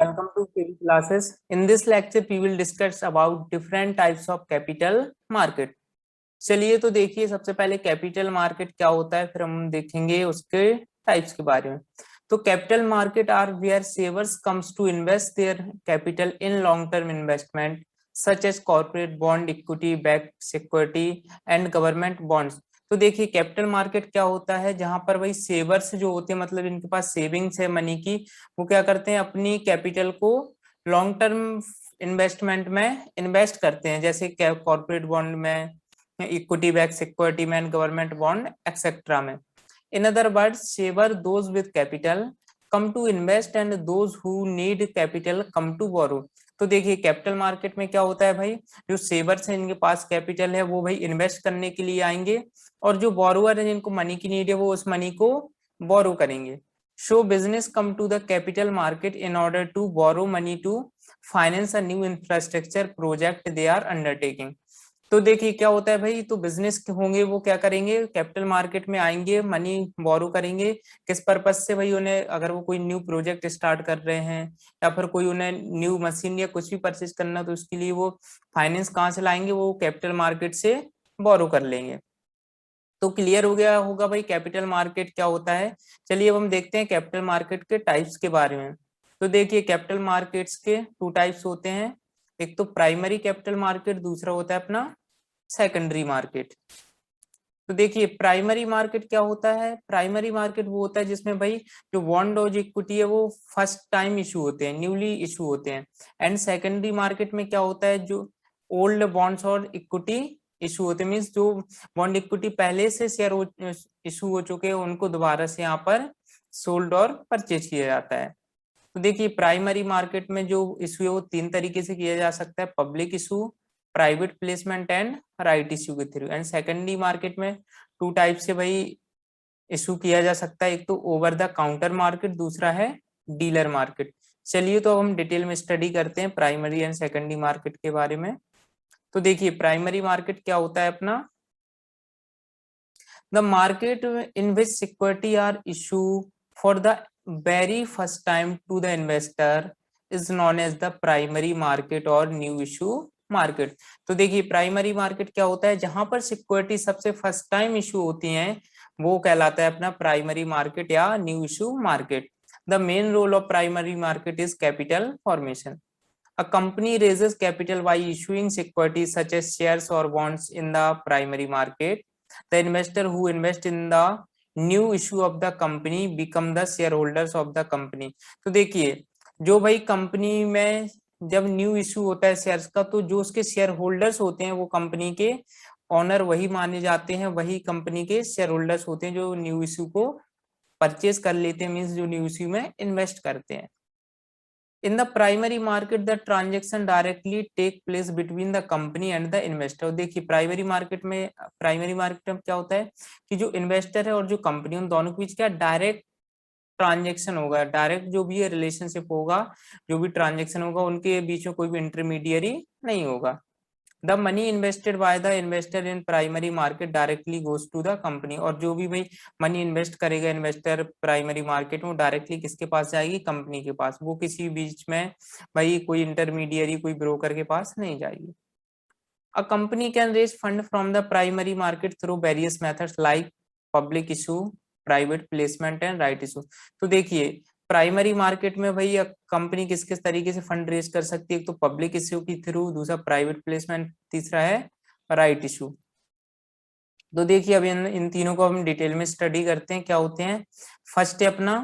Welcome to PV classes. In this lecture, we will discuss about different types of capital market. चलिए तो देखिए, सबसे पहले capital market क्या होता है, फिर हम देखेंगे उसके टाइप्स के बारे में। तो capital market are where savers comes to invest their capital in long term investment such as corporate bond, equity backed security and government bonds. तो देखिए कैपिटल मार्केट क्या होता है, जहां पर वही सेवर्स जो होते हैं, मतलब इनके पास सेविंग्स है मनी की, वो क्या करते हैं अपनी कैपिटल को लॉन्ग टर्म इन्वेस्टमेंट में इन्वेस्ट करते हैं, जैसे कॉर्पोरेट बॉन्ड में, इक्विटी बैक सिक्योरिटी में, गवर्नमेंट बॉन्ड एक्सेट्रा में। In other words, saver those with capital come to invest and those who need capital come to borrow. तो देखिए कैपिटल मार्केट में क्या होता है भाई, जो सेवर्स है इनके पास कैपिटल है वो भाई इन्वेस्ट करने के लिए आएंगे, और जो बोरोअर है जिनको मनी की नीड है वो उस मनी को बोरो करेंगे। So business come to the capital market in order to borrow money to finance a new infrastructure project they are undertaking. तो देखिए क्या होता है भाई, तो बिजनेस होंगे वो क्या करेंगे, कैपिटल मार्केट में आएंगे, मनी बोरो करेंगे। किस पर्पज से भाई, उन्हें अगर वो कोई न्यू प्रोजेक्ट स्टार्ट कर रहे हैं या फिर कोई उन्हें न्यू मशीन या कुछ भी परचेज करना, तो उसके लिए वो फाइनेंस कहाँ से लाएंगे, वो कैपिटल मार्केट से बोरो कर लेंगे। तो क्लियर हो गया होगा भाई कैपिटल मार्केट क्या होता है। चलिए अब हम देखते हैं कैपिटल मार्केट के टाइप्स के बारे में। तो देखिए कैपिटल मार्केट्स के टू टाइप्स होते हैं, एक तो प्राइमरी कैपिटल मार्केट, दूसरा होता है अपना सेकेंडरी मार्केट। तो देखिए प्राइमरी मार्केट क्या होता है, प्राइमरी मार्केट वो होता है जिसमें भाई जो बॉन्ड और इक्विटी है वो फर्स्ट टाइम इशू होते हैं, न्यूली इशू होते हैं। एंड सेकेंडरी मार्केट में क्या होता है, जो ओल्ड बॉन्ड्स और इक्विटी इशू होते हैं, मीन्स जो बॉन्ड इक्विटी पहले से शेयर इशू हो चुके हैं उनको दोबारा से यहाँ पर सोल्ड और परचेज किया जाता है। तो देखिए प्राइमरी मार्केट में जो इशू है वो तीन तरीके से किया जा सकता है, public issue, private placement and right issue के थ्रू। एंड सेकेंडरी मार्केट में टू टाइप से भाई इशू किया जा सकता है, एक तो ओवर द काउंटर मार्केट, दूसरा है डीलर मार्केट। चलिए तो अब हम डिटेल में स्टडी करते हैं प्राइमरी एंड सेकेंडरी मार्केट के बारे में। तो देखिए प्राइमरी मार्केट क्या होता है अपना, the market in which security are issue for the very first time to the investor is known as the primary market or new issue market. तो देखिए प्राइमरी मार्केट क्या होता है, जहां पर सिक्योरिटी सबसे फर्स्ट टाइम इशू होती हैं वो कहलाता है अपना प्राइमरी मार्केट या new issue market. The main role of primary market is capital formation. A company raises capital by issuing securities such as shares or bonds in the primary market. The investor who invest in the new issue of the company become the shareholders of the company. तो देखिए जो भाई company में जब new issue होता है shares का, तो जो उसके शेयर होल्डर्स होते हैं वो कंपनी के ऑनर वही माने जाते हैं, वही कंपनी के शेयर होल्डर्स होते हैं जो न्यू इशू को परचेज कर लेते हैं, मीन्स जो न्यू इशू में इन्वेस्ट करते हैं। In the primary market, the transaction directly take place between the company and the investor. देखिए प्राइमरी मार्केट में क्या होता है कि जो इन्वेस्टर है और जो कंपनी, उन दोनों के बीच क्या डायरेक्ट ट्रांजेक्शन होगा, डायरेक्ट जो भी रिलेशनशिप होगा, जो भी ट्रांजेक्शन होगा, उनके बीच में कोई भी इंटरमीडियरी नहीं होगा। The money invested by the investor in primary market directly goes to the company. और जो भी भाई मनी इन्वेस्ट करेगा इन्वेस्टर प्राइमरी मार्केट में, डायरेक्टली किसके पास जाएगी, कंपनी के पास, वो किसी बीच में भाई कोई इंटरमीडियरी, कोई ब्रोकर के पास नहीं जाएगी। A company can raise fund from the primary market through various methods like public issue, private placement and right issue. तो देखिए प्राइमरी मार्केट में भाई कंपनी किस किस तरीके से फंड रेज कर सकती है, एक तो पब्लिक इश्यू के थ्रू, दूसरा प्राइवेट प्लेसमेंट, तीसरा है राइट इशू। तो देखिए अब इन तीनों को हम डिटेल में स्टडी करते हैं क्या होते हैं। फर्स्ट है अपना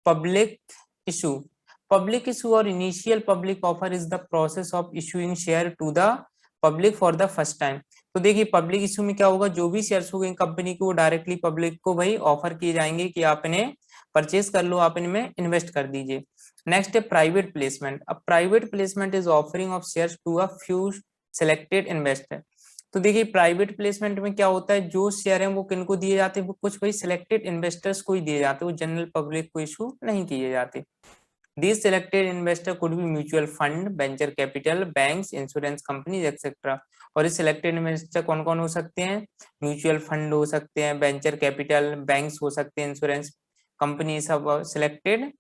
public issue. Public issue or initial public offer is the process of issuing share to the public for the first time. तो देखिए पब्लिक इशू में क्या होगा, जो भी शेयर्स हो गए कंपनी को, वो डायरेक्टली पब्लिक को भाई ऑफर किए जाएंगे कि आप इन्हें परचेज कर लो, आप इनमें इन्वेस्ट कर दीजिए। नेक्स्ट है प्राइवेट प्लेसमेंट। अब private placement is offering of shares to a few selected investor. तो देखिए प्राइवेट प्लेसमेंट में क्या होता है, जो शेयर है वो किनको दिए जाते हैं, वो कुछ भाई सिलेक्टेड इन्वेस्टर्स को ही दिए जाते हैं, वो जनरल पब्लिक को इशू नहीं किए जाते। These selected investor could be mutual fund, venture capital, banks, insurance companies, etc. और इस सिलेक्टेड इन्वेस्टर कौन कौन हो सकते हैं, म्यूचुअल फंड हो सकते हैं, वेंचर कैपिटल, बैंक्स हो सकते हैं, इंश्योरेंस कंपनी, सब सिलेक्टेड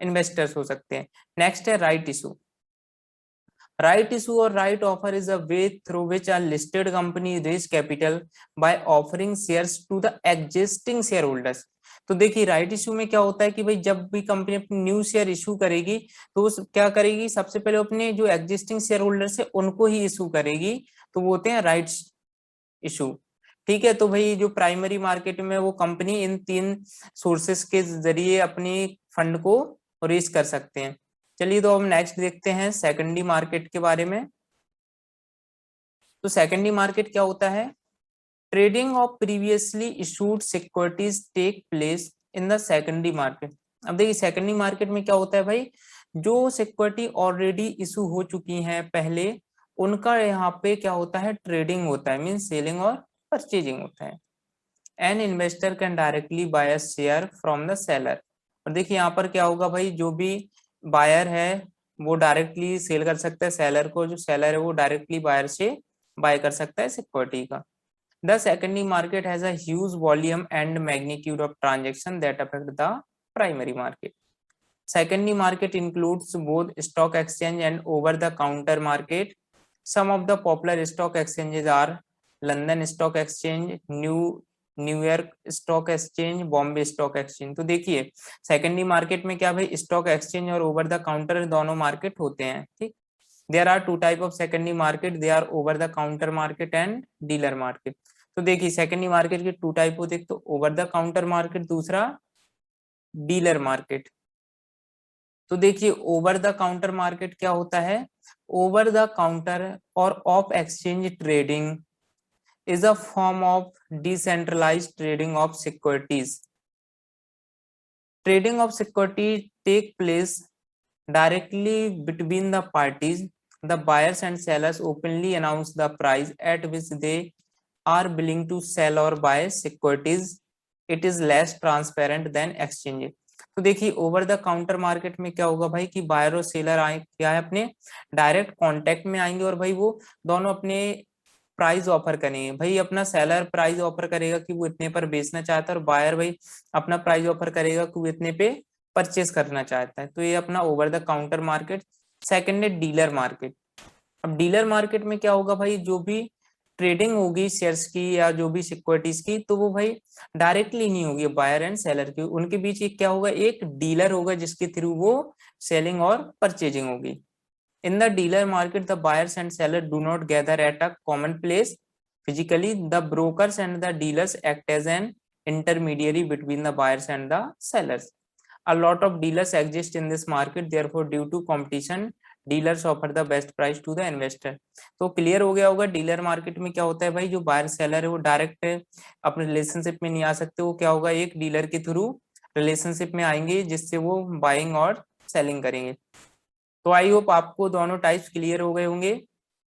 इन्वेस्टर्स हो सकते हैं। नेक्स्ट है right issue. Right issue or right offer is a way through which a listed company raise capital by offering shares to the existing share holders. तो देखिए राइट इशू में क्या होता है कि भाई जब भी कंपनी अपनी न्यू शेयर इशू करेगी तो वो क्या करेगी, सबसे पहले अपने जो एग्जिस्टिंग शेयर होल्डर्स है उनको ही इशू करेगी, तो वो होते हैं राइट इशू। ठीक है, तो भाई जो प्राइमरी मार्केट में वो कंपनी इन 3 सोर्सेस के जरिए अपनी फंड को रेज कर सकते हैं। चलिए तो हम नेक्स्ट देखते हैं सेकेंडरी मार्केट के बारे में। तो सेकेंडरी मार्केट क्या होता है? Trading of previously issued securities take place in the secondary market. अब देखिए सेकेंडरी मार्केट में क्या होता है भाई, जो सिक्योरिटी ऑलरेडी इशू हो चुकी हैं पहले, उनका यहाँ पे क्या होता है, ट्रेडिंग होता है, मीन सेलिंग और परचेजिंग होता है। An investor can directly buy a share from the seller. और देखिए यहाँ पर क्या होगा भाई, जो भी बायर है वो डायरेक्टली सेल कर सकता है सेलर को, जो सेलर है वो डायरेक्टली बायर से बाय कर सकता है सिक्योरिटी का। The secondary market has a huge volume and magnitude of transaction that affect the primary market. Secondary market includes both stock exchange and over-the-counter market. Some of the popular stock exchanges are London Stock Exchange, New York Stock Exchange, Bombay Stock Exchange। तो देखिए secondary market में क्या भाई, stock exchange और over the counter दोनों market होते हैं। ठीक, there are 2 type of secondary market, they are over the counter market and dealer market. तो देखिए सेकेंडरी मार्केट के 2 टाइप होते हैं, तो ओवर द काउंटर मार्केट, दूसरा डीलर मार्केट। तो देखिए ओवर द काउंटर मार्केट क्या होता है, ओवर द काउंटर और of exchange trading is a form of decentralized trading of securities. Trading of security take place directly between the parties. The buyers and sellers openly announce the price at which they are willing to sell or buy securities. It is less transparent than exchange. तो देखिए over the counter market में क्या होगा भाई कि buyer और seller आए क्या है, अपने डायरेक्ट कांटेक्ट में आएंगे और भाई वो दोनों अपने प्राइस ऑफर करेंगे। भाई अपना सेलर प्राइस ऑफर करेगा कि वो इतने पर बेचना चाहता है और बायर भाई अपना प्राइस ऑफर करेगा कि वो इतने पे परचेस करना चाहता है। तो ये अपना over the counter market. Second है डीलर मार्केट। अब डीलर मार्केट में क्या होगा भाई, जो भी ट्रेडिंग होगी शेयर्स की या जो भी सिक्योरिटीज की, तो वो भाई डायरेक्टली नहीं होगी बायर एंड सेलर की, उनके बीच एक क्या होगा, एक डीलर होगा जिसके थ्रू वो सेलिंग और परचेजिंग होगी। In the dealer market, the buyers and sellers do not gather at a common place physically. The brokers and the dealers act as an intermediary between the buyers and the sellers. A lot of dealers exist in this market, therefore due to competition, dealers offer the best price to the investor. तो clear हो गया होगा dealer market में क्या होता है भाई, जो बायर सेलर है वो डायरेक्ट अपने रिलेशनशिप में नहीं आ सकते, वो क्या होगा एक डीलर के थ्रू रिलेशनशिप में आएंगे जिससे वो बाइंग और सेलिंग करेंगे। तो आई होप आपको दोनों टाइप्स क्लियर हो गए होंगे।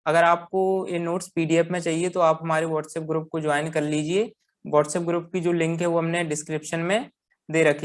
अगर आपको ये नोट्स पीडीएफ में चाहिए तो आप हमारे व्हाट्सएप ग्रुप को ज्वाइन कर लीजिए। व्हाट्सएप ग्रुप की जो लिंक है वो हमने डिस्क्रिप्शन में दे रखी है।